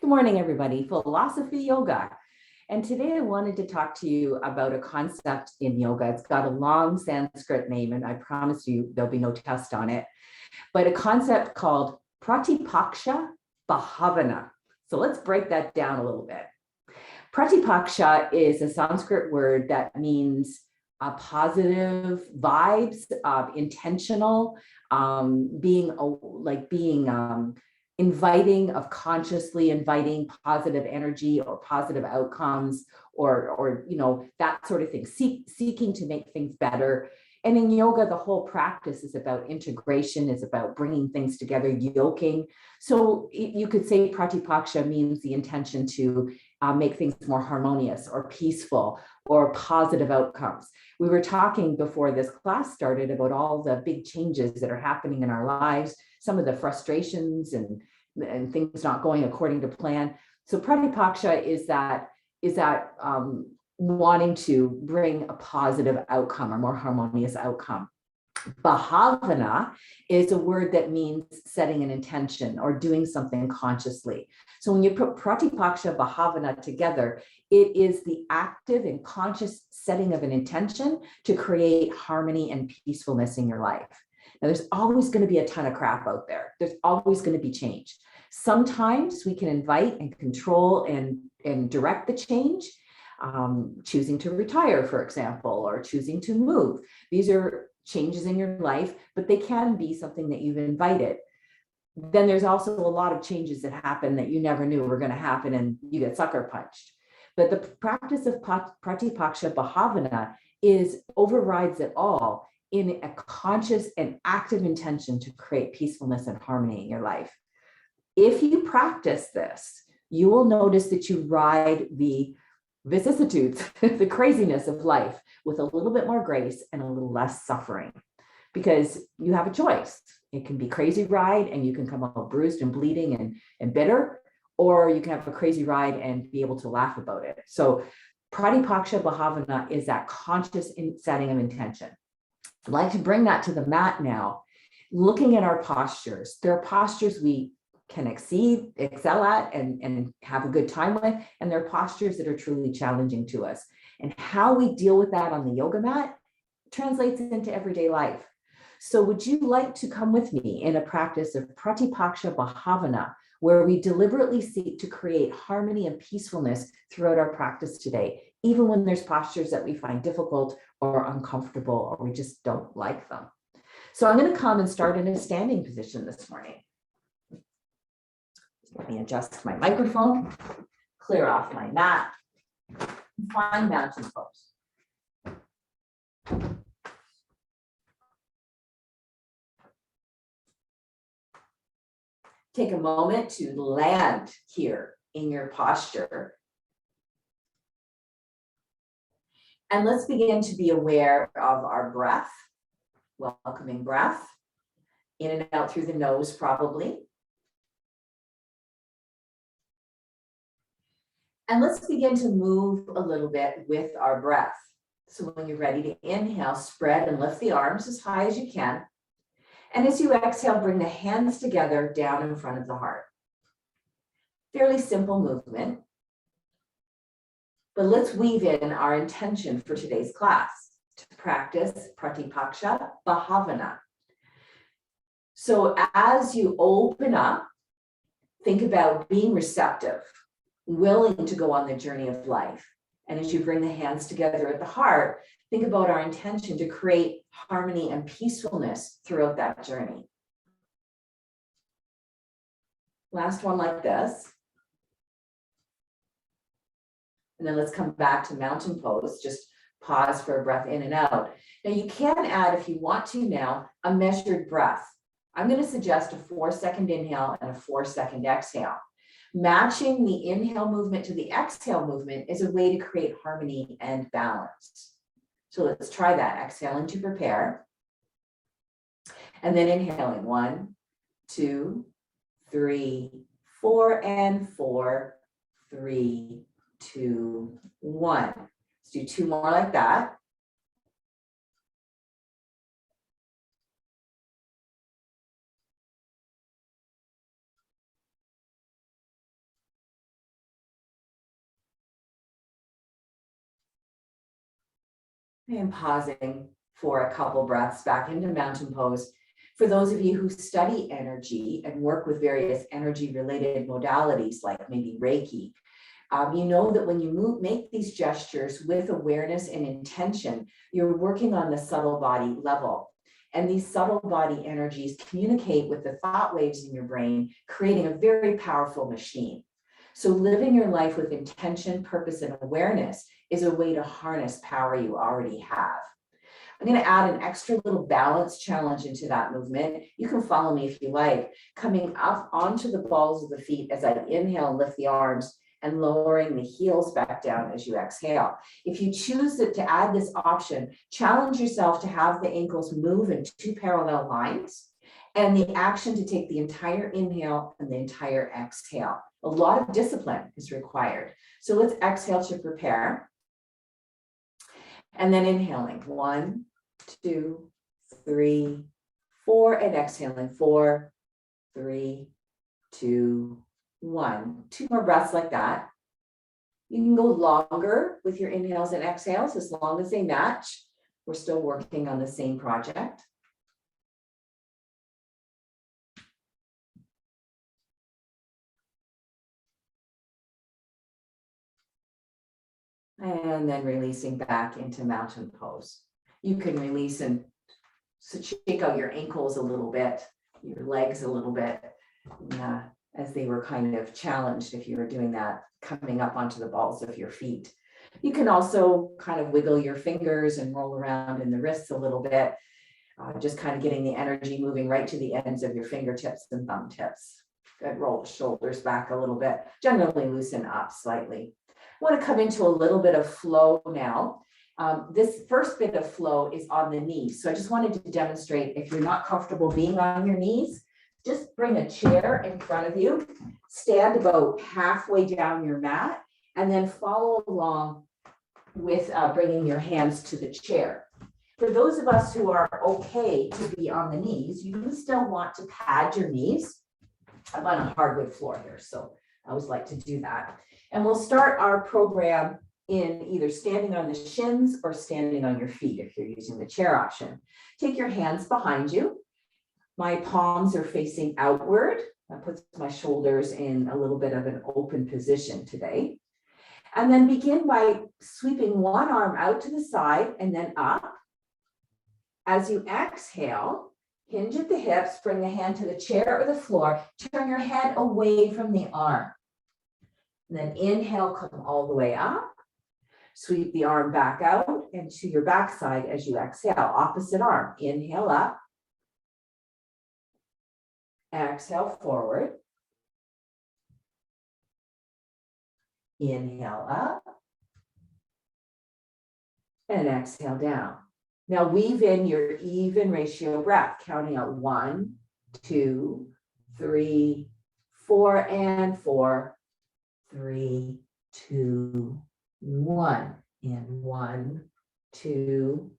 Good morning, everybody. Philosophy Yoga. And today I wanted to talk to you about a concept in yoga. It's got a long Sanskrit name, and I promise you there'll be no test on it, but a concept called pratipaksha bhavana. So let's break that down a little bit. Pratipaksha is a Sanskrit word that means positive vibes, intentional, being inviting, of consciously inviting positive energy or positive outcomes, or that sort of thing, seeking to make things better. And in yoga, the whole practice is about integration, is about bringing things together, yoking. So you could say pratipaksha means the intention to make things more harmonious or peaceful or positive outcomes. We were talking before this class started about all the big changes that are happening in our lives, some of the frustrations and things not going according to plan. So pratipaksha is that wanting to bring a positive outcome, a more harmonious outcome. Bhavana is a word that means setting an intention or doing something consciously. So when you put pratipaksha bhavana together, it is the active and conscious setting of an intention to create harmony and peacefulness in your life. Now, there's always going to be a ton of crap out there. There's always going to be change. Sometimes we can invite and control and direct the change, choosing to retire, for example, or choosing to move. These are changes in your life, but they can be something that you've invited. Then there's also a lot of changes that happen that you never knew were going to happen, and you get sucker punched. But the practice of pratipaksha bhavana overrides it all in a conscious and active intention to create peacefulness and harmony in your life. If you practice this, you will notice that you ride the vicissitudes, the craziness of life with a little bit more grace and a little less suffering, because you have a choice. It can be crazy ride and you can come out bruised and bleeding and bitter, or you can have a crazy ride and be able to laugh about it. So pratipaksha bhavana is that conscious setting of intention. I'd like to bring that to the mat now. Looking at our postures, there are postures we can excel at and have a good time with, and there are postures that are truly challenging to us. And how we deal with that on the yoga mat translates into everyday life. So would you like to come with me in a practice of pratipaksha bhavana, where we deliberately seek to create harmony and peacefulness throughout our practice today, even when there's postures that we find difficult or uncomfortable, or we just don't like them? So I'm going to come and start in a standing position this morning. Let me adjust my microphone, clear off my mat, and find mountain pose. Take a moment to land here in your posture. And let's begin to be aware of our breath, welcoming breath, in and out through the nose probably. And let's begin to move a little bit with our breath. So when you're ready to inhale, spread and lift the arms as high as you can. And as you exhale, bring the hands together down in front of the heart. Fairly simple movement. But let's weave in our intention for today's class, to practice pratipaksha bhavana. So as you open up, think about being receptive, willing to go on the journey of life. And as you bring the hands together at the heart, think about our intention to create harmony and peacefulness throughout that journey. Last one like this. And then let's come back to mountain pose. Just pause for a breath in and out. Now you can add, if you want to now, a measured breath. I'm going to suggest a 4-second inhale and a 4-second exhale. Matching the inhale movement to the exhale movement is a way to create harmony and balance. So let's try that. Exhaling to prepare. And then inhaling 1, 2, 3, 4, and 4, 3, 2, 1. Let's do 2 more like that. And pausing for a couple breaths back into mountain pose. For those of you who study energy and work with various energy related modalities, like maybe Reiki, you know that when you make these gestures with awareness and intention, you're working on the subtle body level. And these subtle body energies communicate with the thought waves in your brain, creating a very powerful machine. So living your life with intention, purpose, and awareness is a way to harness power you already have. I'm going to add an extra little balance challenge into that movement. You can follow me if you like, coming up onto the balls of the feet as I inhale and lift the arms, and lowering the heels back down as you exhale. If you choose to add this option, challenge yourself to have the ankles move in 2 parallel lines, and the action to take the entire inhale and the entire exhale. A lot of discipline is required. So let's exhale to prepare. And then inhaling, 1, 2, 3, 4, and exhaling, 4, 3, 2, 1. 2 more breaths like that. You can go longer with your inhales and exhales as long as they match. We're still working on the same project. And then releasing back into mountain pose. You can release and shake out your ankles a little bit, your legs a little bit, as they were kind of challenged if you were doing that, coming up onto the balls of your feet. You can also kind of wiggle your fingers and roll around in the wrists a little bit, just kind of getting the energy moving right to the ends of your fingertips and thumb tips. Good. Roll the shoulders back a little bit, generally loosen up slightly. I want to come into a little bit of flow now. This first bit of flow is on the knees. So I just wanted to demonstrate, if you're not comfortable being on your knees, just bring a chair in front of you, stand about halfway down your mat, and then follow along with bringing your hands to the chair. For those of us who are okay to be on the knees, you do still want to pad your knees. I'm on a hardwood floor here, so I always like to do that. And we'll start our program in either standing on the shins or standing on your feet if you're using the chair option. Take your hands behind you. My palms are facing outward. That puts my shoulders in a little bit of an open position today. And then begin by sweeping one arm out to the side and then up. As you exhale, hinge at the hips, bring the hand to the chair or the floor, turn your head away from the arm. And then inhale, come all the way up. Sweep the arm back out and to your backside as you exhale. Opposite arm, inhale up. Exhale forward. Inhale up. And exhale down. Now weave in your even ratio breath, counting out 1, 2, 3, 4, and 4, 3, 2, 1. And 1, 2,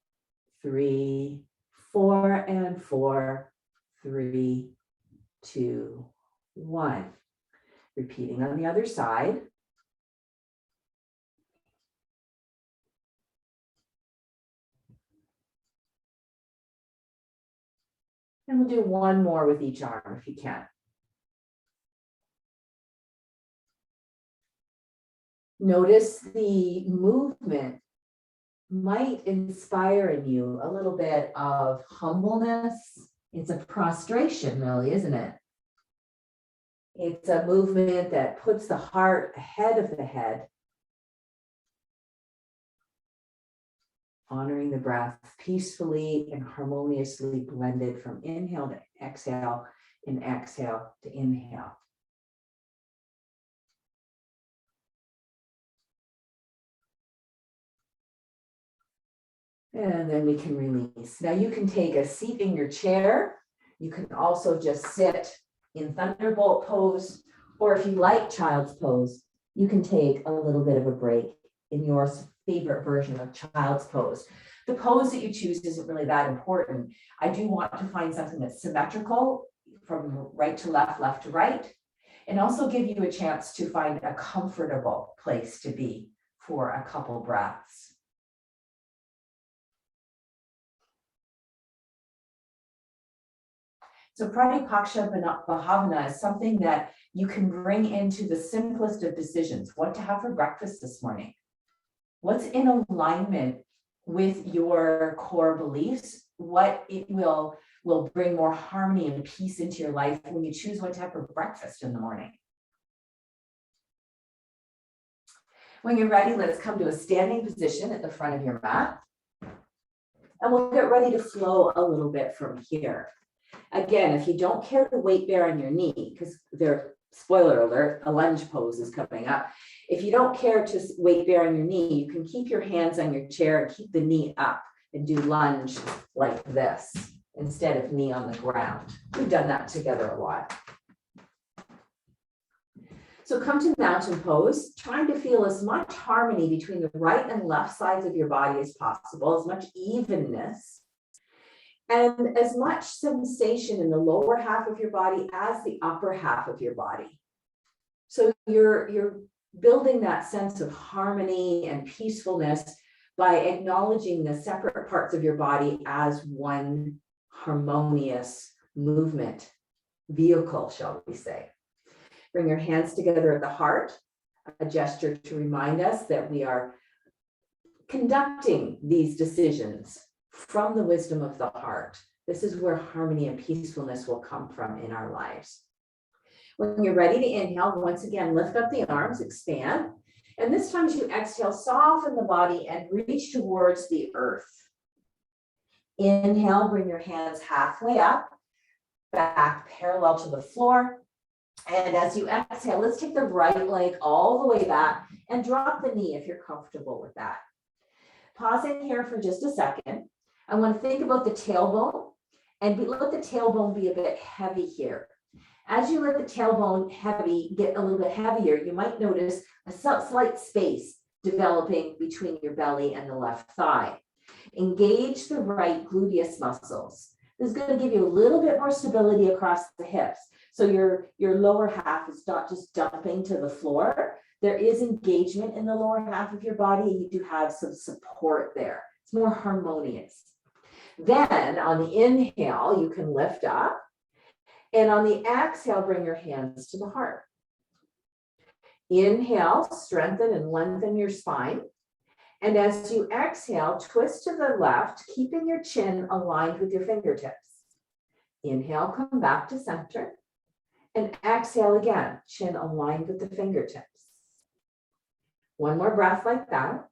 3, 4, and 4, 3, 2, 1. Repeating on the other side. And we'll do one more with each arm if you can. Notice the movement might inspire in you a little bit of humbleness. It's a prostration, really, isn't it? It's a movement that puts the heart ahead of the head, honoring the breath peacefully and harmoniously blended from inhale to exhale and exhale to inhale. And then we can release. Now you can take a seat in your chair. You can also just sit in thunderbolt pose, or if you like child's pose, you can take a little bit of a break in your favorite version of child's pose. The pose that you choose isn't really that important. I do want to find something that's symmetrical from right to left, left to right, and also give you a chance to find a comfortable place to be for a couple breaths. So pratipaksha bhavana is something that you can bring into the simplest of decisions. What to have for breakfast this morning? What's in alignment with your core beliefs? What it will bring more harmony and peace into your life when you choose what to have for breakfast in the morning. When you're ready, let's come to a standing position at the front of your mat. And we'll get ready to flow a little bit from here. Again, if you don't care to weight bear on your knee, because spoiler alert, a lunge pose is coming up. If you don't care to weight bear on your knee, you can keep your hands on your chair and keep the knee up and do lunge like this instead of knee on the ground. We've done that together a lot. So come to mountain pose, trying to feel as much harmony between the right and left sides of your body as possible, as much evenness, and as much sensation in the lower half of your body as the upper half of your body. So you're building that sense of harmony and peacefulness by acknowledging the separate parts of your body as one harmonious movement vehicle, shall we say. Bring your hands together at the heart, a gesture to remind us that we are conducting these decisions from the wisdom of the heart. This is where harmony and peacefulness will come from in our lives. When you're ready to inhale, once again, lift up the arms, expand. And this time as you exhale, soften the body and reach towards the earth. Inhale, bring your hands halfway up, back parallel to the floor. And as you exhale, let's take the right leg all the way back and drop the knee if you're comfortable with that. Pausing here for just a second. I want to think about the tailbone and let the tailbone be a bit heavy here. As you let the tailbone get a little bit heavier, you might notice a slight space developing between your belly and the left thigh. Engage the right gluteus muscles. This is going to give you a little bit more stability across the hips. So your lower half is not just dumping to the floor. There is engagement in the lower half of your body. You do have some support there. It's more harmonious. Then on the inhale, you can lift up. And on the exhale, bring your hands to the heart. Inhale, strengthen and lengthen your spine. And as you exhale, twist to the left, keeping your chin aligned with your fingertips. Inhale, come back to center. And exhale again, chin aligned with the fingertips. One more breath like that.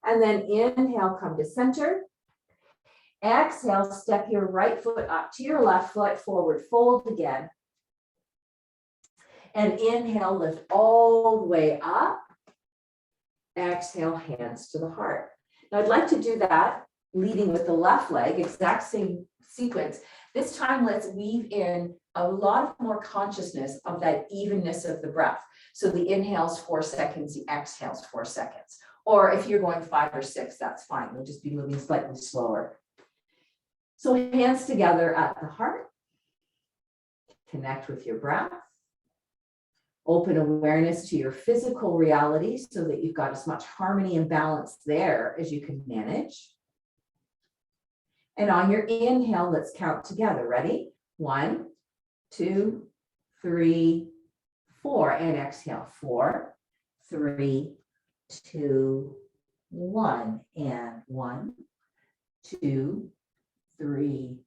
And then inhale, come to center. Exhale, step your right foot up to your left foot, forward fold again. And inhale, lift all the way up. Exhale, hands to the heart. Now I'd like to do that leading with the left leg, exact same sequence. This time, let's weave in a lot more consciousness of that evenness of the breath. So the inhale's 4 seconds, the exhale's 4 seconds. Or if you're going 5 or 6, that's fine. We'll just be moving slightly slower. So hands together at the heart. Connect with your breath. Open awareness to your physical reality so that you've got as much harmony and balance there as you can manage. And on your inhale, let's count together. Ready? 1, 2, 3, 4. And exhale. 4, 3, 2, 1. And 1, 2, 3,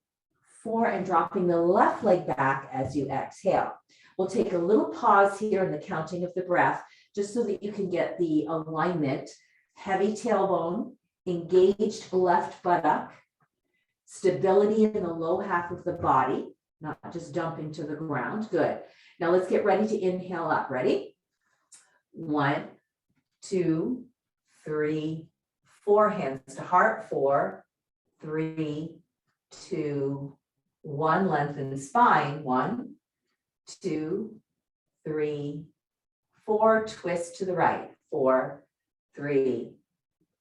4. And dropping the left leg back as you exhale. We'll take a little pause here in the counting of the breath, just so that you can get the alignment. Heavy tailbone, engaged left buttock, stability in the low half of the body, not just dumping to the ground. Good. Now let's get ready to inhale up. Ready? 1, 2, 3, 4. Hands to heart. 4, 3, 2, 1. Lengthen spine. 1, 2, 3, 4. Twist to the right. 4, 3,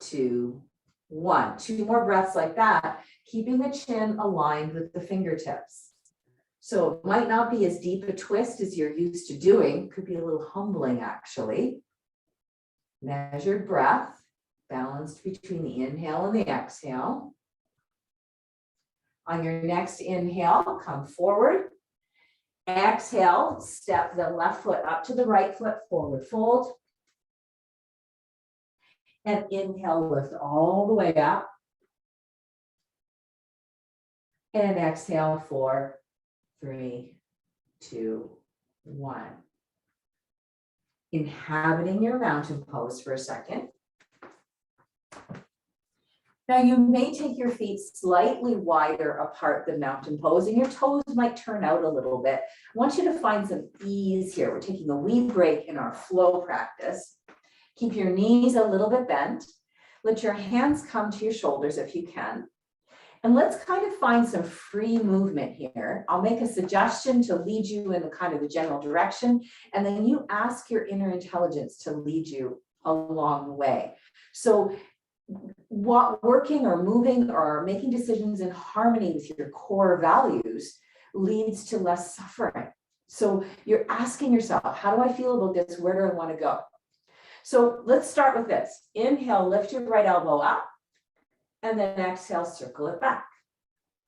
2, 1. 2 more breaths like that, keeping the chin aligned with the fingertips. So it might not be as deep a twist as you're used to doing. Could be a little humbling, actually. Measured breath. Balanced between the inhale and the exhale. On your next inhale, come forward. Exhale, step the left foot up to the right foot, forward fold. And inhale, lift all the way up. And exhale, 4, 3, 2, 1. Inhabiting your mountain pose for a second. Now you may take your feet slightly wider apart than mountain pose, and your toes might turn out a little bit. I want you to find some ease here. We're taking a wee break in our flow practice. Keep your knees a little bit bent. Let your hands come to your shoulders if you can. And let's kind of find some free movement here. I'll make a suggestion to lead you in the kind of the general direction, and then you ask your inner intelligence to lead you along the way. So working or moving or making decisions in harmony with your core values leads to less suffering. So you're asking yourself, how do I feel about this? Where do I want to go? So let's start with this. Inhale, lift your right elbow up, and then exhale, circle it back.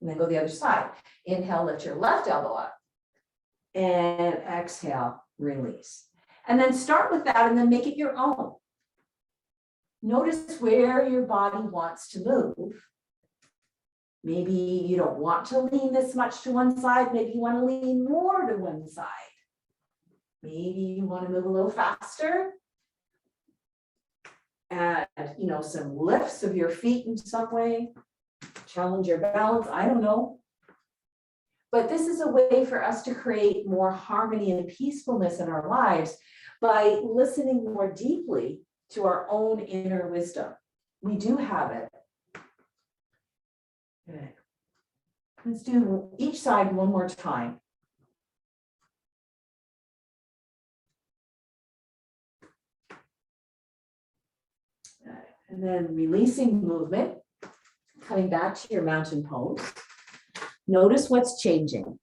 And then go the other side. Inhale, lift your left elbow up, and exhale, release. And then start with that and then make it your own. Notice where your body wants to move. Maybe you don't want to lean this much to one side. Maybe you want to lean more to one side. Maybe you want to move a little faster. Add, some lifts of your feet in some way. Challenge your balance. I don't know. But this is a way for us to create more harmony and peacefulness in our lives by listening more deeply to our own inner wisdom. We do have it. Good. Let's do each side one more time. And then releasing movement, coming back to your mountain pose. Notice what's changing.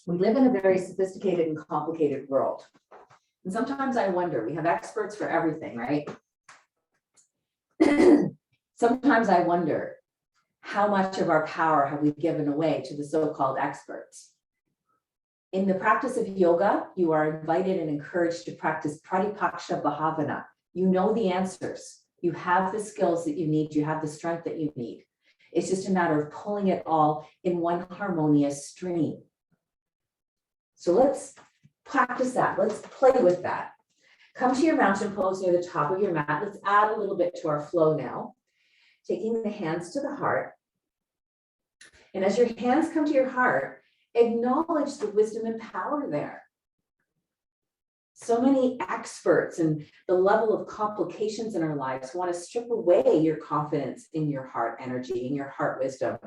We live in a very sophisticated and complicated world. And sometimes I wonder, we have experts for everything, right? Sometimes I wonder, how much of our power have we given away to the so-called experts? In the practice of yoga, you are invited and encouraged to practice pratipaksha bhavana. You know the answers. You have the skills that you need. You have the strength that you need. It's just a matter of pulling it all in one harmonious stream. So let's practice that. Let's play with that. Come to your mountain pose near the top of your mat. Let's add a little bit to our flow now. Taking the hands to the heart. And as your hands come to your heart, acknowledge the wisdom and power there. So many experts and the level of complications in our lives want to strip away your confidence in your heart energy, in your heart wisdom.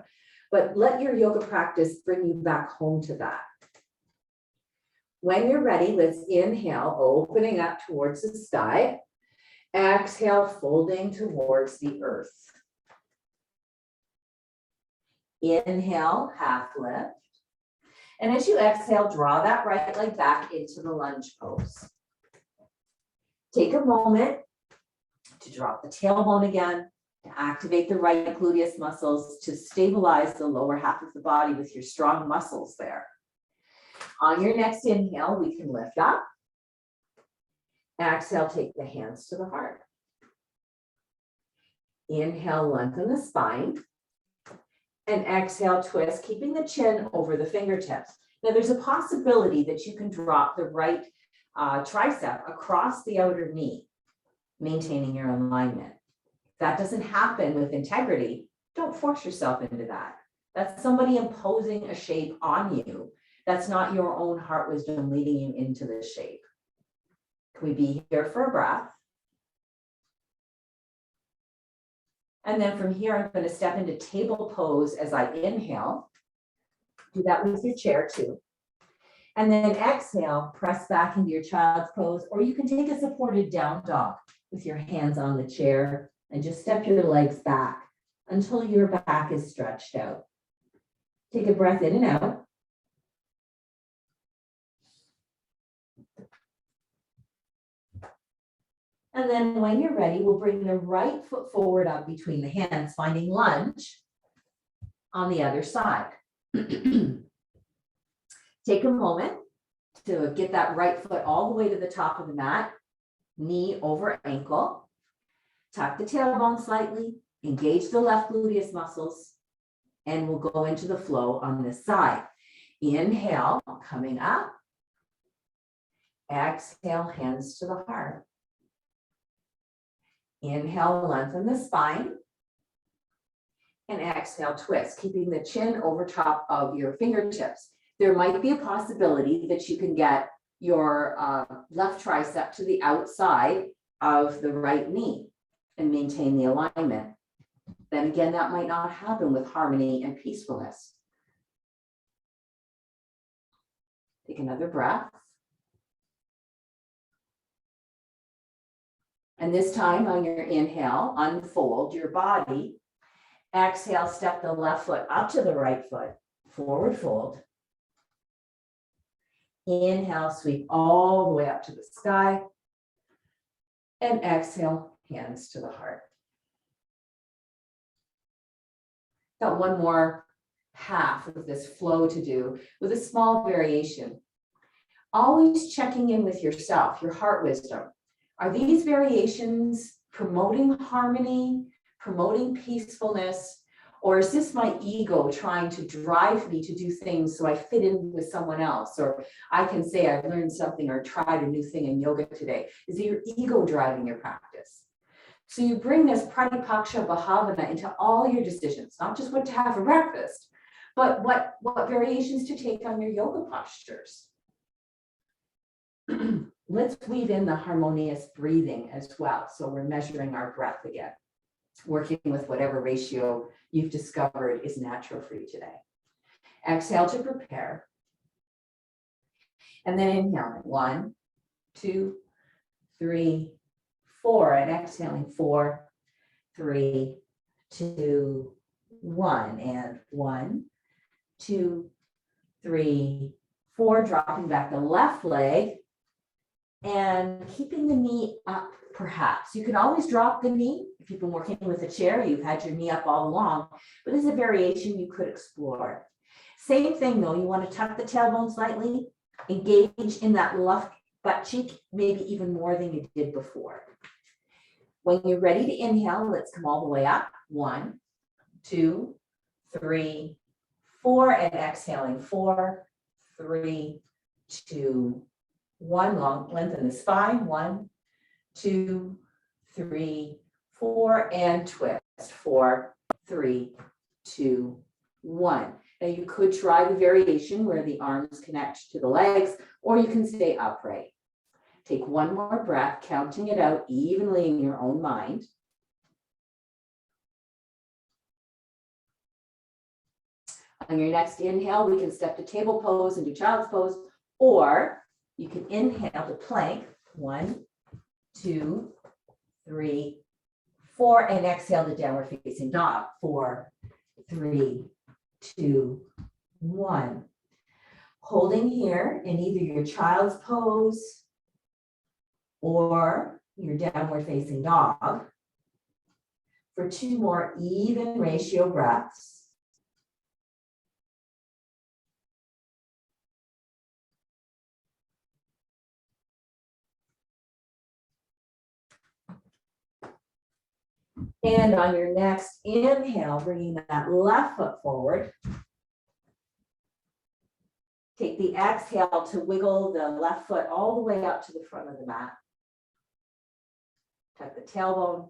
But let your yoga practice bring you back home to that. When you're ready, let's inhale, opening up towards the sky. Exhale, folding towards the earth. Inhale, half lift. And as you exhale, draw that right leg back into the lunge pose. Take a moment to drop the tailbone again, to activate the right gluteus muscles, to stabilize the lower half of the body with your strong muscles there. On your next inhale, we can lift up. Exhale, take the hands to the heart. Inhale, lengthen the spine. And exhale, twist, keeping the chin over the fingertips. Now, there's a possibility that you can drop the right tricep across the outer knee, maintaining your alignment. If that doesn't happen with integrity, don't force yourself into that. That's somebody imposing a shape on you. That's not your own heart wisdom leading you into the shape. Can we be here for a breath? And then from here, I'm going to step into table pose as I inhale. Do that with your chair too. And then exhale, press back into your child's pose, or you can take a supported down dog with your hands on the chair and just step your legs back until your back is stretched out. Take a breath in and out. And then when you're ready, we'll bring the right foot forward up between the hands, finding lunge on the other side. Take a moment to get that right foot all the way to the top of the mat, knee over ankle. Tuck the tailbone slightly, engage the left gluteus muscles, and we'll go into the flow on this side. Inhale, coming up. Exhale, hands to the heart. Inhale, lengthen the spine. And exhale, twist, keeping the chin over top of your fingertips. There might be a possibility that you can get your left tricep to the outside of the right knee and maintain the alignment. Then again, that might not happen with harmony and peacefulness. Take another breath. And this time on your inhale, unfold your body. Exhale, step the left foot up to the right foot, forward fold. Inhale, sweep all the way up to the sky. And exhale, hands to the heart. Got one more half of this flow to do with a small variation. Always checking in with yourself, your heart wisdom. Are these variations promoting harmony, promoting peacefulness, or is this my ego trying to drive me to do things so I fit in with someone else? Or I can say I've learned something or tried a new thing in yoga today. Is it your ego driving your practice? So you bring this pratipaksha bhavana into all your decisions, not just what to have for breakfast, but what variations to take on your yoga postures. Let's weave in the harmonious breathing as well. So we're measuring our breath again, working with whatever ratio you've discovered is natural for you today. Exhale to prepare. And then inhaling 1, 2, 3, 4, and exhaling 4, 3, 2, 1, and 1, 2, 3, 4, dropping back the left leg and keeping the knee up perhaps. You can always drop the knee. If you've been working with a chair, you've had your knee up all along, but this is a variation you could explore. Same thing though, you want to tuck the tailbone slightly, engage in that left butt cheek, maybe even more than you did before. When you're ready to inhale, let's come all the way up. 1, 2, 3, 4, and exhaling 4, 3, 2, 1. Long lengthen the spine. 1, 2, 3, 4, and twist. 4, 3, 2, 1. Now you could try the variation where the arms connect to the legs, or you can stay upright. Take one more breath, counting it out evenly in your own mind. On your next inhale, we can step to table pose and do child's pose, or you can inhale to plank. 1, 2, 3, 4, and exhale to downward facing dog. 4, 3, 2, 1. Holding here in either your child's pose or your downward facing dog for 2 more even ratio breaths. And on your next inhale, bringing that left foot forward. Take the exhale to wiggle the left foot all the way up to the front of the mat. Tuck the tailbone,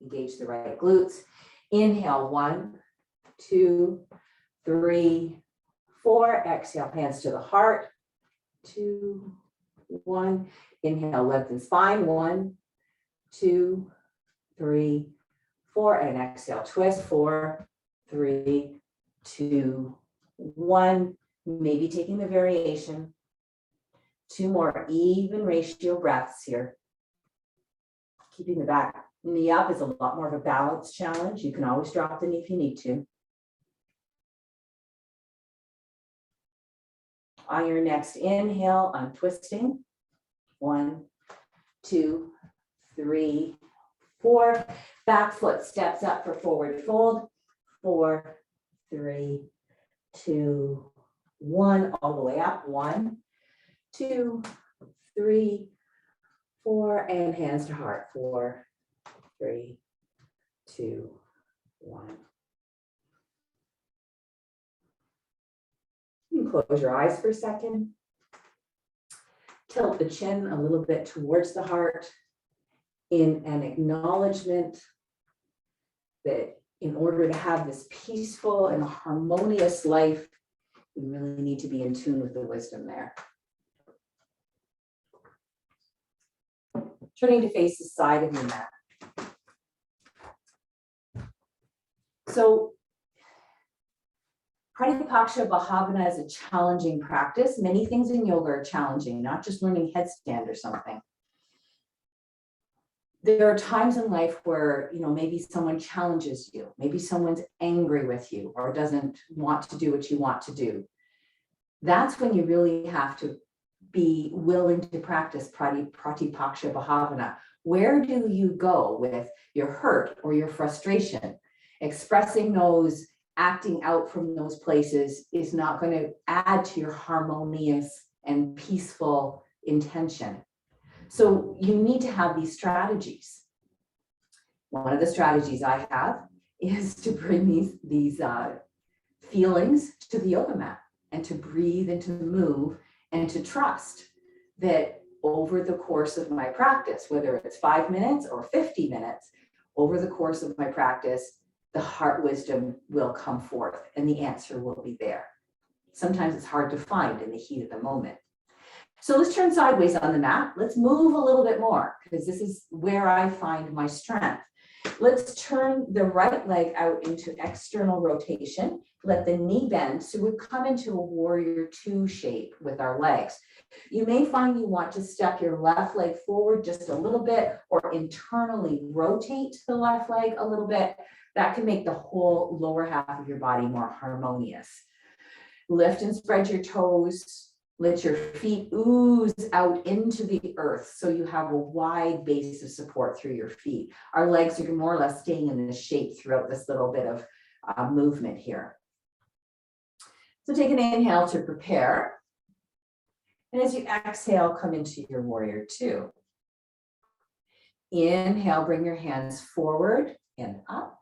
engage the right glutes. Inhale, 1, 2, 3, 4. Exhale, hands to the heart. 2, 1. Inhale, lengthen spine. 1, 2, 3, 4, and exhale, twist. 4, 3, 2, 1. Maybe taking the variation. 2 more even ratio breaths here. Keeping the back knee up is a lot more of a balance challenge. You can always drop the knee if you need to. On your next inhale, untwisting. 1, 2, 3, 4. Back foot steps up for forward fold. 4, 3, 2, 1. All the way up. 1, 2, 3, 4. And hands to heart. 4, 3, 2, 1. You can close your eyes for a second. Tilt the chin a little bit towards the heart in an acknowledgement that in order to have this peaceful and harmonious life, we really need to be in tune with the wisdom there. Turning to face the side of your mat. So pratipaksha bhavana is a challenging practice. Many things in yoga are challenging, not just learning headstand or something. There are times in life where, maybe someone challenges you, maybe someone's angry with you or doesn't want to do what you want to do. That's when you really have to be willing to practice pratipaksha bhavana. Where do you go with your hurt or your frustration? Expressing those, acting out from those places is not going to add to your harmonious and peaceful intention. So you need to have these strategies. One of the strategies I have is to bring these feelings to the yoga mat and to breathe and to move and to trust that over the course of my practice, whether it's 5 minutes or 50 minutes, over the course of my practice, the heart wisdom will come forth and the answer will be there. Sometimes it's hard to find in the heat of the moment. So let's turn sideways on the mat. Let's move a little bit more because this is where I find my strength. Let's turn the right leg out into external rotation. Let the knee bend. So we come into a warrior 2 shape with our legs. You may find you want to step your left leg forward just a little bit or internally rotate the left leg a little bit. That can make the whole lower half of your body more harmonious. Lift and spread your toes. Let your feet ooze out into the earth so you have a wide base of support through your feet. Our legs are more or less staying in this shape throughout this little bit of movement here. So take an inhale to prepare. And as you exhale, come into your warrior 2. Inhale, bring your hands forward and up.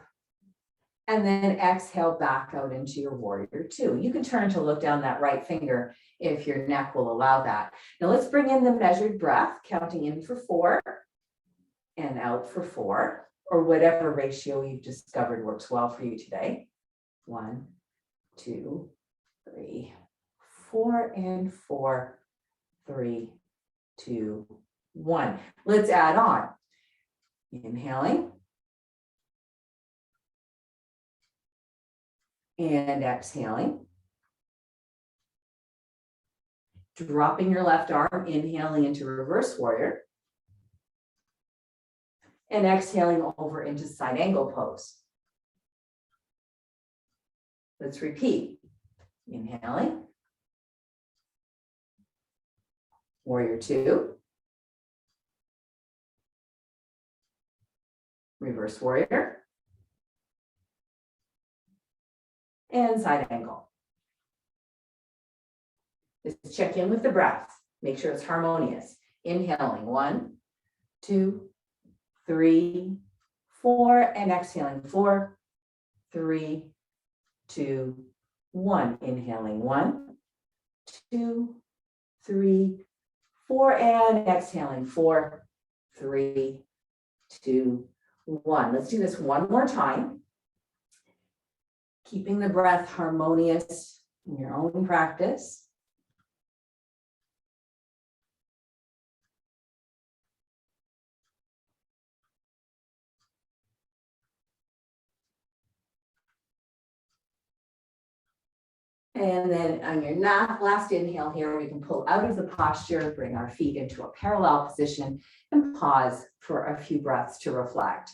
And then exhale back out into your warrior 2. You can turn to look down that right finger if your neck will allow that. Now let's bring in the measured breath, counting in for 4 and out for 4, or whatever ratio you've discovered works well for you today. 1, 2, 3, 4, and 4, 3, 2, 1. Let's add on. Inhaling. And exhaling. Dropping your left arm, inhaling into reverse warrior. And exhaling over into side angle pose. Let's repeat. Inhaling. Warrior 2. Reverse warrior. And side angle. Just check in with the breath. Make sure it's harmonious. Inhaling 1, 2, 3, 4, and exhaling 4, 3, 2, 1. Inhaling 1, 2, 3, 4, and exhaling 4, 3, 2, 1. Let's do this one more time. Keeping the breath harmonious in your own practice. And then on your last inhale here, we can pull out of the posture, bring our feet into a parallel position, and pause for a few breaths to reflect.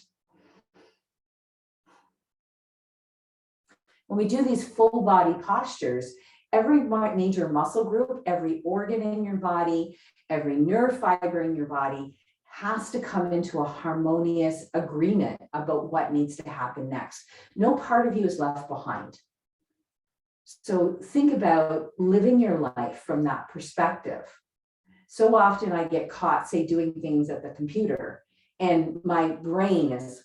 When we do these full body postures, every major muscle group, every organ in your body, every nerve fiber in your body has to come into a harmonious agreement about what needs to happen next. No part of you is left behind. So think about living your life from that perspective. So often I get caught, say, doing things at the computer, and my brain is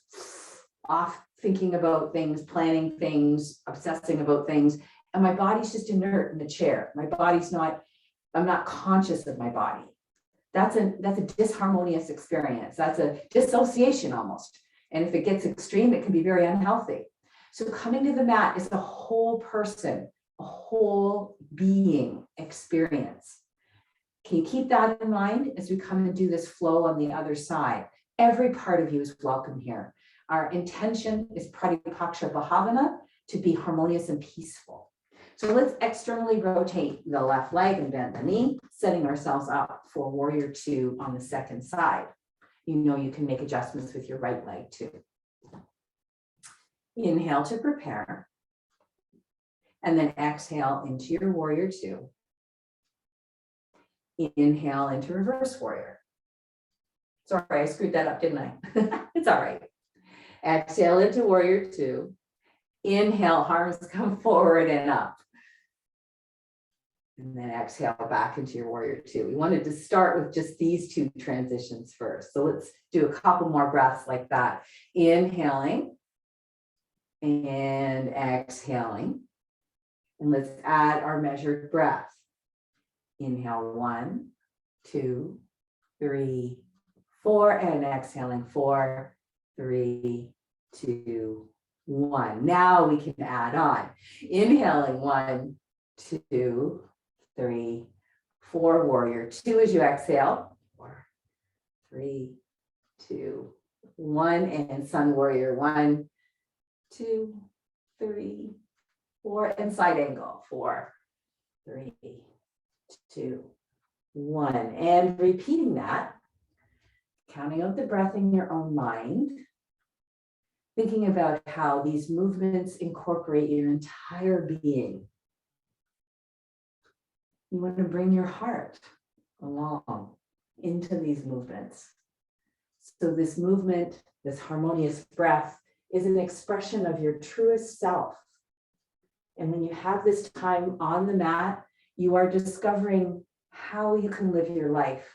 off thinking about things, planning things, obsessing about things, and my body's just inert in the chair. My body's not, I'm not conscious of my body. That's a disharmonious experience. That's a dissociation almost. And if it gets extreme, it can be very unhealthy. So coming to the mat is a whole person, a whole being experience. Can you keep that in mind as we come and do this flow on the other side? Every part of you is welcome here. Our intention is pratipaksha bhavana, to be harmonious and peaceful. So let's externally rotate the left leg and bend the knee, setting ourselves up for warrior two on the second side. You know you can make adjustments with your right leg too. Inhale to prepare, and then exhale into your warrior two. Inhale into reverse warrior. Sorry, I screwed that up, didn't I? It's all right. Exhale into warrior two. Inhale, arms come forward and up. And then exhale back into your warrior two. We wanted to start with just these two transitions first. So let's do a couple more breaths like that. Inhaling and exhaling. And let's add our measured breath. Inhale, 1, 2, 3, 4, and exhaling 4, 3, 2, 1. Now we can add on. Inhaling 1, 2, 3, 4, warrior two as you exhale. 4, 3, 2, 1, and sun warrior 1, 2, 3, 4, and side angle 4, 3, 2, 1. And repeating that, counting out the breath in your own mind, thinking about how these movements incorporate your entire being. You want to bring your heart along into these movements. So this movement, this harmonious breath, is an expression of your truest self. And when you have this time on the mat, you are discovering how you can live your life,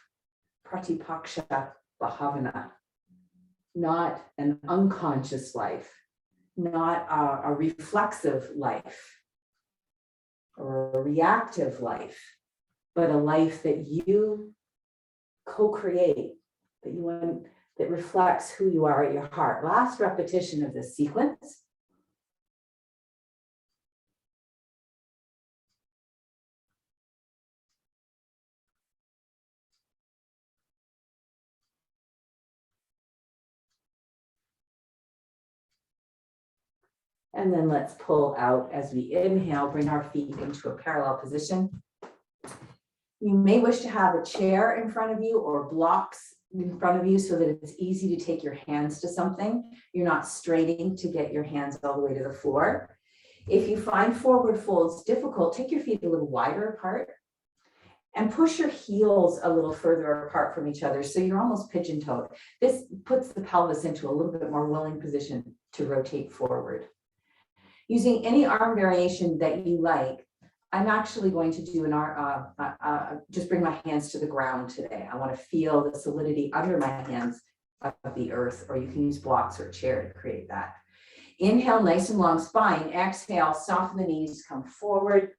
pratipaksha bhavana, not an unconscious life, not a reflexive life or a reactive life, but a life that you co-create, that reflects who you are at your heart. Last repetition of this sequence. And then let's pull out as we inhale, bring our feet into a parallel position. You may wish to have a chair in front of you or blocks in front of you so that it's easy to take your hands to something. You're not straining to get your hands all the way to the floor. If you find forward folds difficult, take your feet a little wider apart and push your heels a little further apart from each other so you're almost pigeon-toed. This puts the pelvis into a little bit more willing position to rotate forward. Using any arm variation that you like, I'm actually going to do an arm, just bring my hands to the ground today. I want to feel the solidity under my hands of the earth, or you can use blocks or a chair to create that. Inhale, nice and long spine. Exhale, soften the knees, come forward,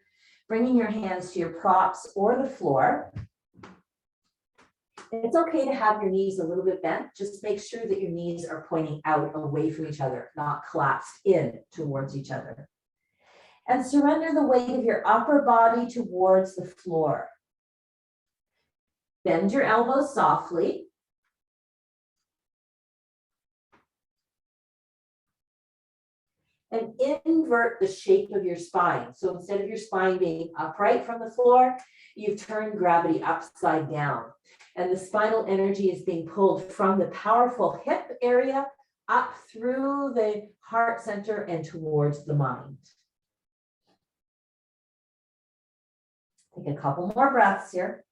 bringing your hands to your props or the floor. It's okay to have your knees a little bit bent. Just make sure that your knees are pointing out away from each other, not collapsed in towards each other. And surrender the weight of your upper body towards the floor. Bend your elbows softly. And invert the shape of your spine. So instead of your spine being upright from the floor, you've turned gravity upside down. And the spinal energy is being pulled from the powerful hip area up through the heart center and towards the mind. Take a couple more breaths here.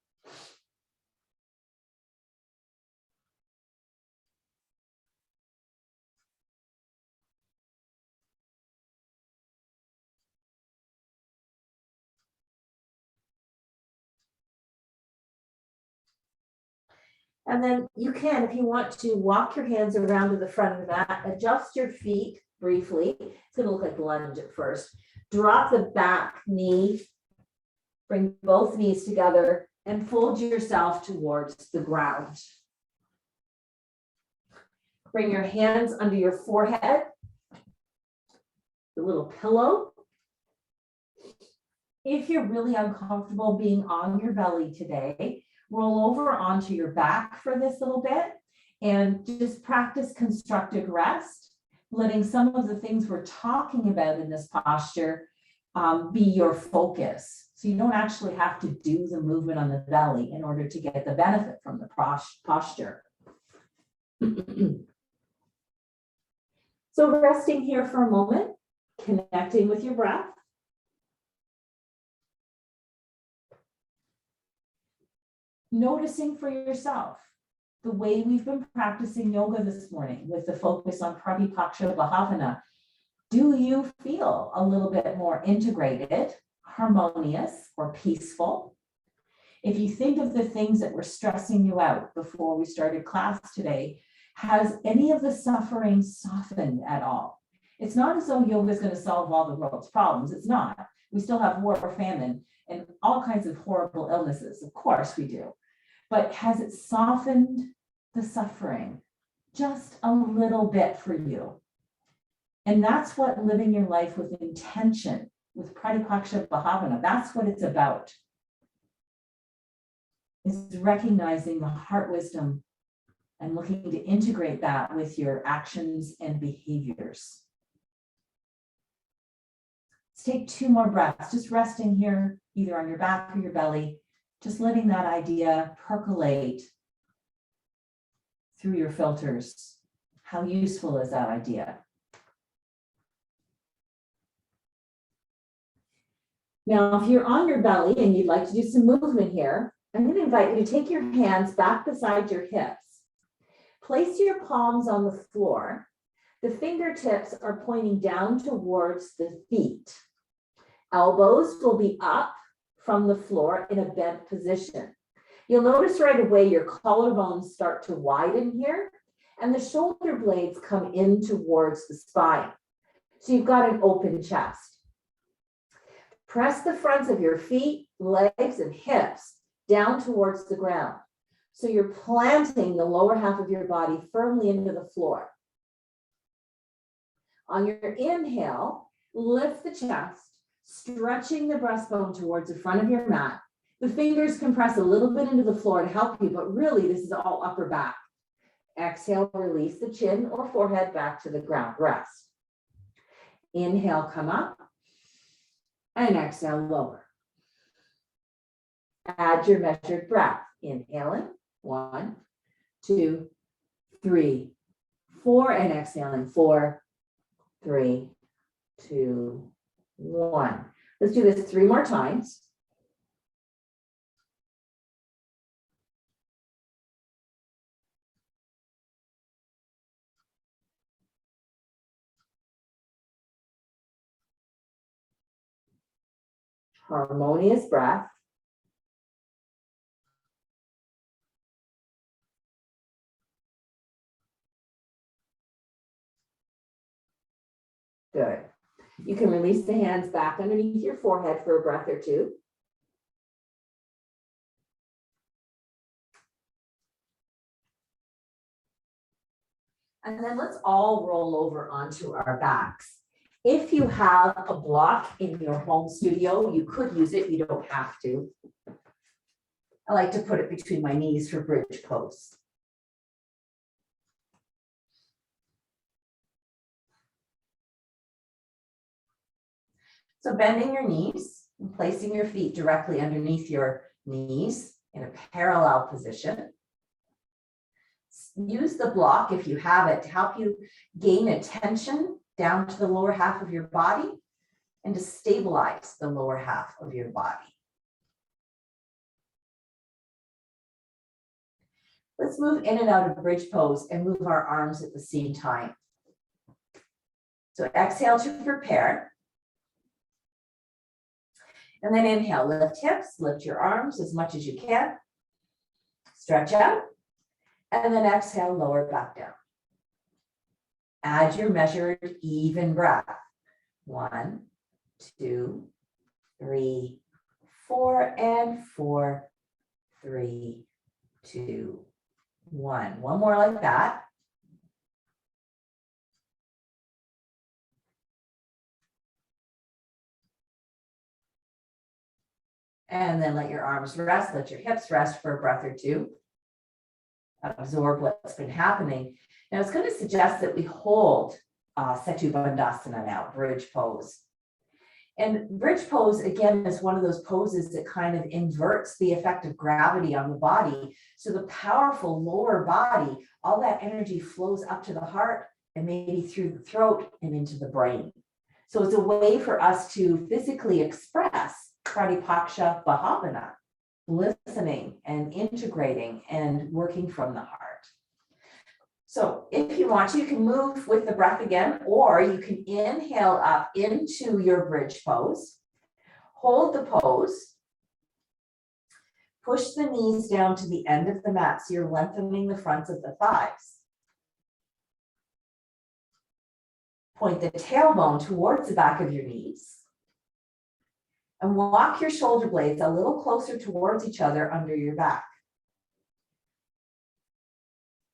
And then you can, if you want to, walk your hands around to the front of the mat, adjust your feet briefly. It's going to look like lunge at first. Drop the back knee, bring both knees together, and fold yourself towards the ground. Bring your hands under your forehead, the little pillow. If you're really uncomfortable being on your belly today, roll over onto your back for this little bit and just practice constructive rest, letting some of the things we're talking about in this posture be your focus. So you don't actually have to do the movement on the belly in order to get the benefit from the posture. So resting here for a moment, connecting with your breath. Noticing for yourself the way we've been practicing yoga this morning with the focus on pratipaksha bhavana. Do you feel a little bit more integrated, harmonious, or peaceful? If you think of the things that were stressing you out before we started class today, has any of the suffering softened at all? It's not as though yoga is going to solve all the world's problems. It's not. We still have war, famine, and all kinds of horrible illnesses. Of course we do. But has it softened the suffering just a little bit for you? And that's what living your life with intention, with pratipaksha bhavana, that's what it's about. Is recognizing the heart wisdom and looking to integrate that with your actions and behaviors. Let's take 2 more breaths, just resting here, either on your back or your belly, just letting that idea percolate through your filters. How useful is that idea? Now, if you're on your belly and you'd like to do some movement here, I'm going to invite you to take your hands back beside your hips. Place your palms on the floor. The fingertips are pointing down towards the feet. Elbows will be up from the floor in a bent position. You'll notice right away your collarbones start to widen here, and the shoulder blades come in towards the spine. So you've got an open chest. Press the fronts of your feet, legs, and hips down towards the ground. So you're planting the lower half of your body firmly into the floor. On your inhale, lift the chest, stretching the breastbone towards the front of your mat. The fingers can press a little bit into the floor to help you, but really this is all upper back. Exhale, release the chin or forehead back to the ground, rest. Inhale, come up, and exhale, lower. Add your measured breath. Inhaling, 1, 2, 3, 4, and exhaling, 4, 3, 2, 1. Let's do this 3 more times. Harmonious breath. Good. You can release the hands back underneath your forehead for a breath or 2. And then let's all roll over onto our backs. If you have a block in your home studio, you could use it. You don't have to. I like to put it between my knees for bridge pose. So bending your knees and placing your feet directly underneath your knees in a parallel position. Use the block, if you have it, to help you gain attention down to the lower half of your body and to stabilize the lower half of your body. Let's move in and out of bridge pose and move our arms at the same time. So exhale to prepare. And then inhale, lift hips, lift your arms as much as you can. Stretch out. And then exhale, lower back down. Add your measured even breath. 1, 2, 3, 4, and 4, 3, 2, 1. One more like that. And then let your arms rest, let your hips rest for a breath or two. Absorb what's been happening. Now, it's going to suggest that we hold Setu Bandhasana now, bridge pose. And bridge pose, again, is one of those poses that kind of inverts the effect of gravity on the body. So the powerful lower body, all that energy flows up to the heart and maybe through the throat and into the brain. So it's a way for us to physically express pratipaksha bhavana, listening and integrating and working from the heart. So if you want to, you can move with the breath again, or you can inhale up into your bridge pose, hold the pose, push the knees down to the end of the mat so you're lengthening the fronts of the thighs. Point the tailbone towards the back of your knees and walk your shoulder blades a little closer towards each other under your back.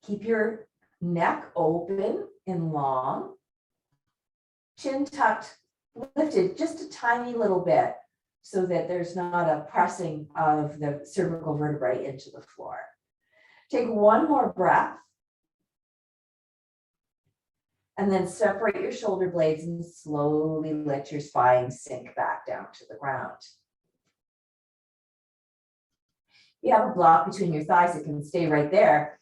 Keep your neck open and long, chin tucked, lifted just a tiny little bit so that there's not a pressing of the cervical vertebrae into the floor. Take one more breath and then separate your shoulder blades and slowly let your spine sink back down to the ground. You have a block between your thighs, it can stay right there.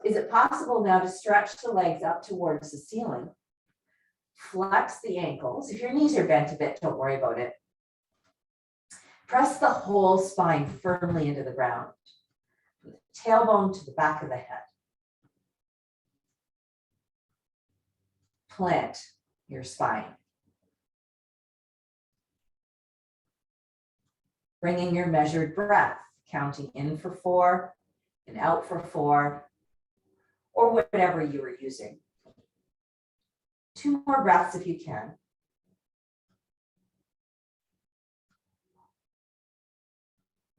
Is it possible now to stretch the legs up towards the ceiling? Flex the ankles. If your knees are bent a bit, don't worry about it. Press the whole spine firmly into the ground, from the tailbone to the back of the head. Plant your spine. Bring in your measured breath, counting in for 4 and out for 4, or whatever you are using. 2 more breaths if you can.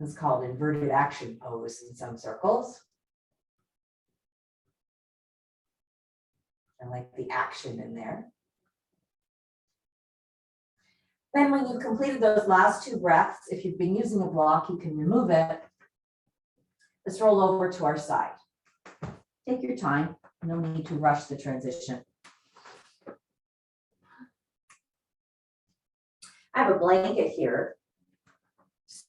It's called inverted action pose in some circles. I like the action in there. Then when you've completed those last 2 breaths, if you've been using a block, you can remove it. Let's roll over to our side. Take your time, no need to rush the transition. I have a blanket here,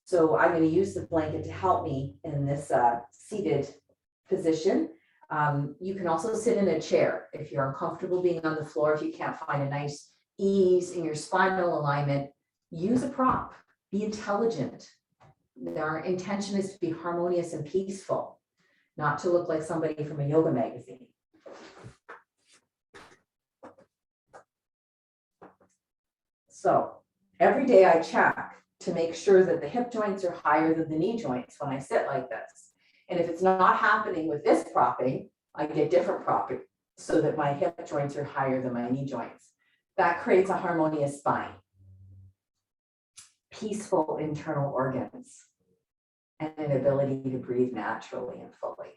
so I'm going to use the blanket to help me in this seated position. You can also sit in a chair if you're uncomfortable being on the floor, if you can't find a nice ease in your spinal alignment. Use a prop, be intelligent. Our intention is to be harmonious and peaceful, not to look like somebody from a yoga magazine. So every day I check to make sure that the hip joints are higher than the knee joints when I sit like this. And if it's not happening with this propping, I get different propping so that my hip joints are higher than my knee joints. That creates a harmonious spine, peaceful internal organs, and an ability to breathe naturally and fully.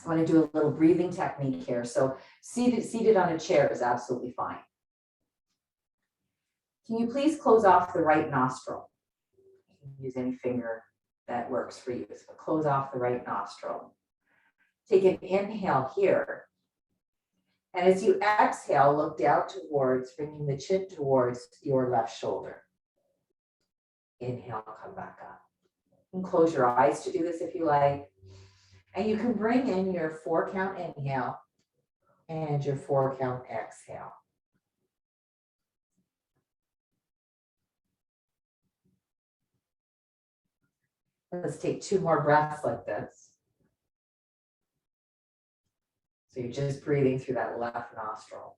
I want to do a little breathing technique here. So seated on a chair is absolutely fine. Can you please close off the right nostril? You can use any finger that works for you, but close off the right nostril. Take an inhale here. And as you exhale, look down towards, bringing the chin towards your left shoulder. Inhale, come back up. You can close your eyes to do this if you like. And you can bring in your 4-count inhale and your 4-count exhale. Let's take 2 more breaths like this. So you're just breathing through that left nostril.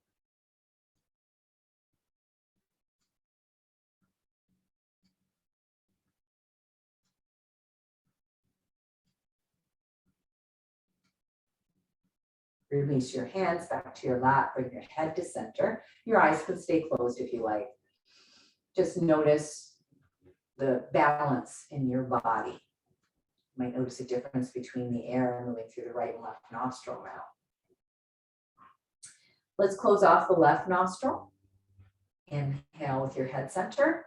Release your hands back to your lap, bring your head to center. Your eyes can stay closed if you like. Just notice the balance in your body. You might notice a difference between the air moving through the right and left nostril now. Let's close off the left nostril. Inhale with your head center.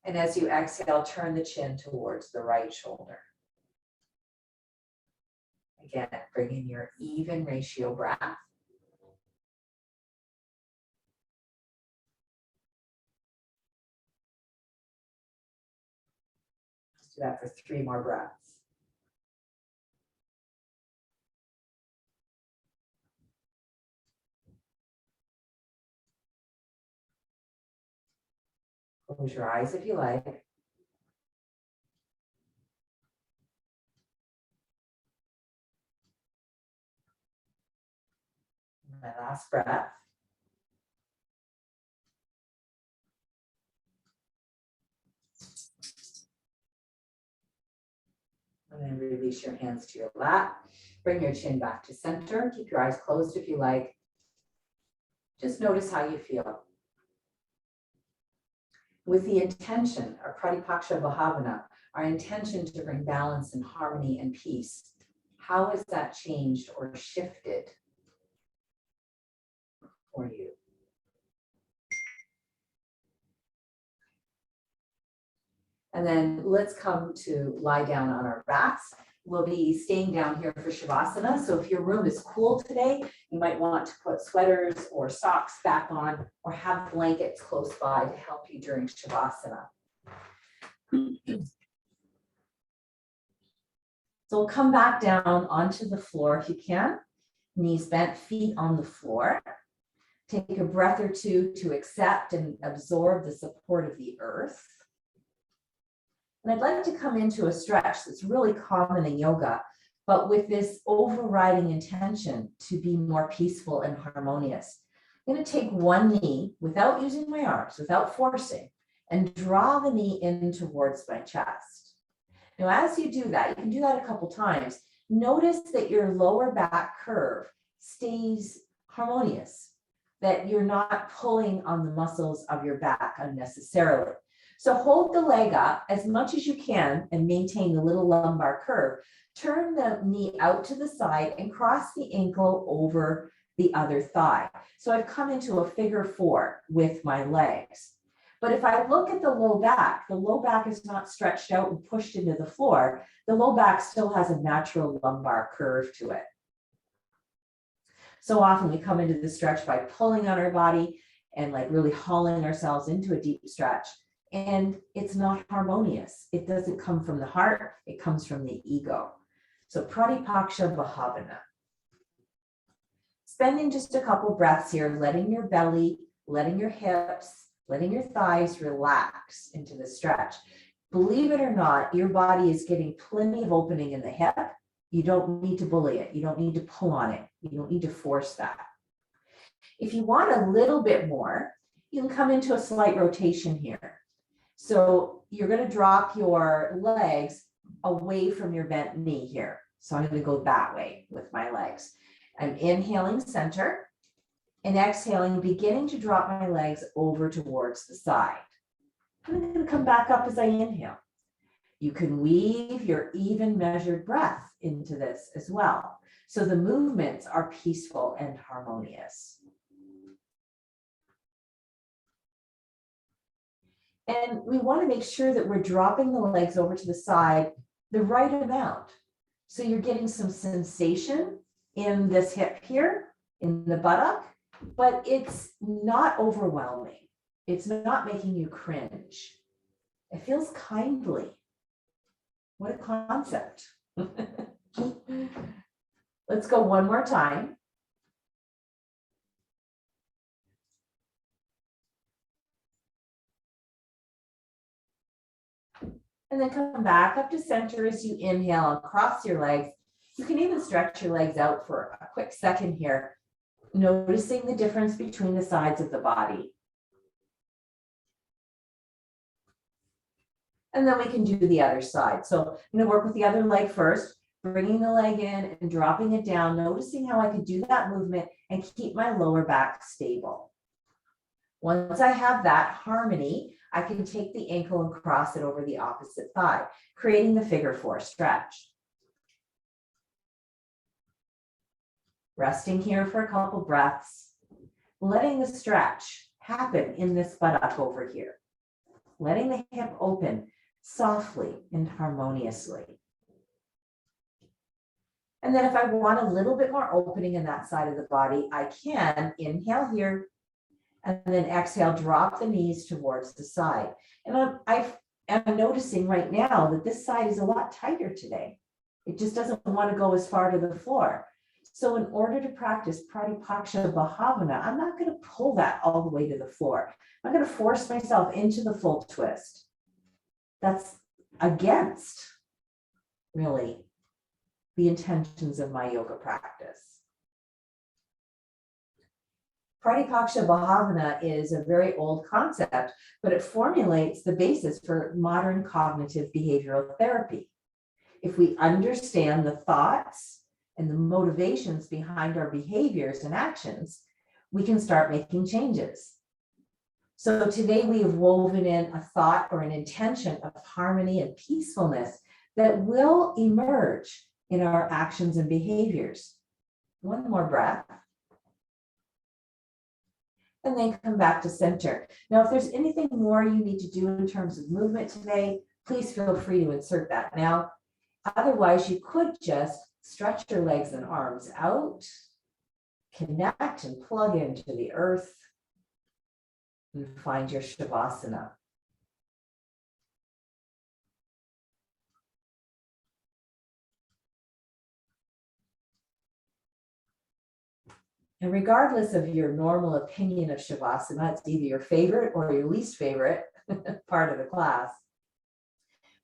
And as you exhale, turn the chin towards the right shoulder. Again, bring in your even ratio breath. Let's do that for 3 more breaths. Close your eyes if you like. My last breath. And then release your hands to your lap. Bring your chin back to center. Keep your eyes closed if you like. Just notice how you feel. With the intention, our pratipaksha bhavana, our intention to bring balance and harmony and peace, how has that changed or shifted for you? And then let's come to lie down on our backs. We'll be staying down here for Shavasana. So if your room is cool today, you might want to put sweaters or socks back on or have blankets close by to help you during Shavasana. So we'll come back down onto the floor if you can. Knees bent, feet on the floor. Take a breath or two to accept and absorb the support of the earth. And I'd like to come into a stretch that's really common in yoga, but with this overriding intention to be more peaceful and harmonious. I'm going to take one knee without using my arms, without forcing, and draw the knee in towards my chest. Now, as you do that, you can do that a couple times. Notice that your lower back curve stays harmonious, that you're not pulling on the muscles of your back unnecessarily. So hold the leg up as much as you can and maintain the little lumbar curve. Turn the knee out to the side and cross the ankle over the other thigh. So I've come into a figure 4 with my legs. But if I look at the low back is not stretched out and pushed into the floor. The low back still has a natural lumbar curve to it. So often we come into the stretch by pulling on our body and like really hauling ourselves into a deep stretch. And it's not harmonious. It doesn't come from the heart. It comes from the ego. So pratipaksha bhavana. Spending just a couple breaths here, letting your belly, letting your hips, letting your thighs relax into the stretch. Believe it or not, your body is getting plenty of opening in the hip. You don't need to bully it. You don't need to pull on it. You don't need to force that. If you want a little bit more, you can come into a slight rotation here. So you're going to drop your legs away from your bent knee here. So I'm going to go that way with my legs. I'm inhaling center and exhaling, beginning to drop my legs over towards the side. I'm going to come back up as I inhale. You can weave your even measured breath into this as well. So the movements are peaceful and harmonious. And we want to make sure that we're dropping the legs over to the side the right amount. So you're getting some sensation in this hip here, in the buttock, but it's not overwhelming. It's not making you cringe. It feels kindly. What a concept. Let's go one more time. And then come back up to center as you inhale and cross your legs. You can even stretch your legs out for a quick second here, noticing the difference between the sides of the body. And then we can do the other side. So I'm going to work with the other leg first. bringing the leg in and dropping it down, noticing how I could do that movement and keep my lower back stable. Once I have that harmony, I can take the ankle and cross it over the opposite thigh, creating the figure 4 stretch. Resting here for a couple breaths, letting the stretch happen in this buttock over here, letting the hip open softly and harmoniously. And then if I want a little bit more opening in that side of the body, I can inhale here and then exhale, drop the knees towards the side. And I'm noticing right now that this side is a lot tighter today. It just doesn't want to go as far to the floor. So in order to practice pratipaksha bhavana, I'm not going to pull that all the way to the floor. I'm going to force myself into the full twist. That's against, really, the intentions of my yoga practice. Pratipaksha bhavana is a very old concept, but it formulates the basis for modern cognitive behavioral therapy. If we understand the thoughts and the motivations behind our behaviors and actions, we can start making changes. So today we have woven in a thought or an intention of harmony and peacefulness that will emerge in our actions and behaviors. One more breath. And then come back to center. Now, if there's anything more you need to do in terms of movement today, please feel free to insert that now. Otherwise, you could just stretch your legs and arms out, connect and plug into the earth, and find your shavasana. And regardless of your normal opinion of shavasana, it's either your favorite or your least favorite part of the class.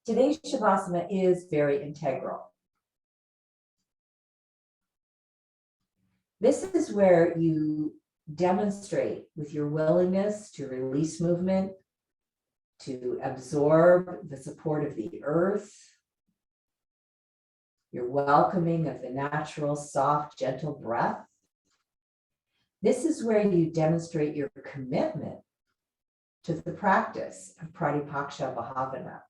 Today's shavasana is very integral. This is where you demonstrate with your willingness to release movement, to absorb the support of the earth, your welcoming of the natural, soft, gentle breath. This is where you demonstrate your commitment to the practice of pratipaksha bhavana.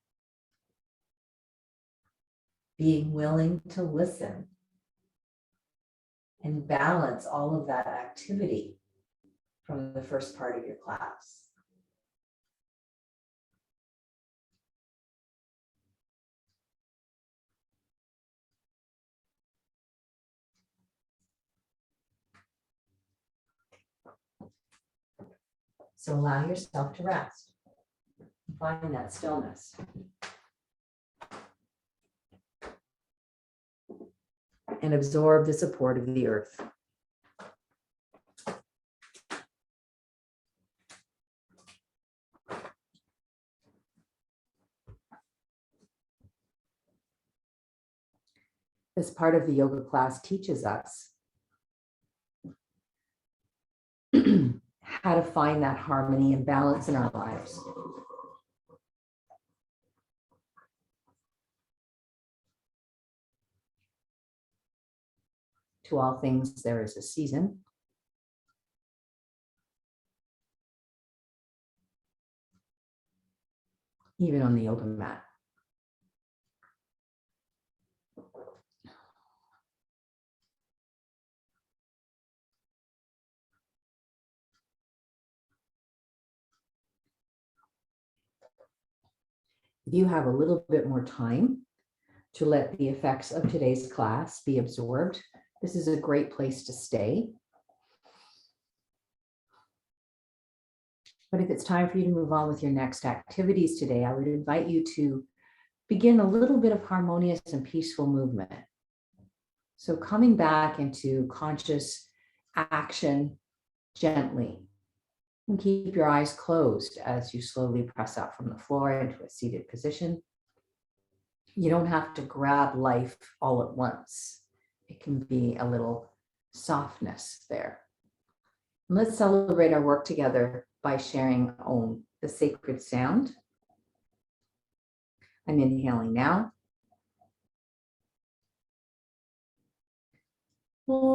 Being willing to listen and balance all of that activity from the first part of your class. So allow yourself to rest. Find that stillness. And absorb the support of the earth. This part of the yoga class teaches us how to find that harmony and balance in our lives. To all things, there is a season. Even on the yoga mat. If you have a little bit more time to let the effects of today's class be absorbed, this is a great place to stay. But if it's time for you to move on with your next activities today, I would invite you to begin a little bit of harmonious and peaceful movement. So coming back into conscious action gently. And keep your eyes closed as you slowly press up from the floor into a seated position. You don't have to grab life all at once. It can be a little softness there. And let's celebrate our work together by sharing Om, the sacred sound. I'm inhaling now. Namaste.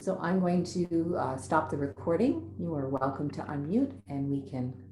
So I'm going to stop the recording. You are welcome to unmute and we can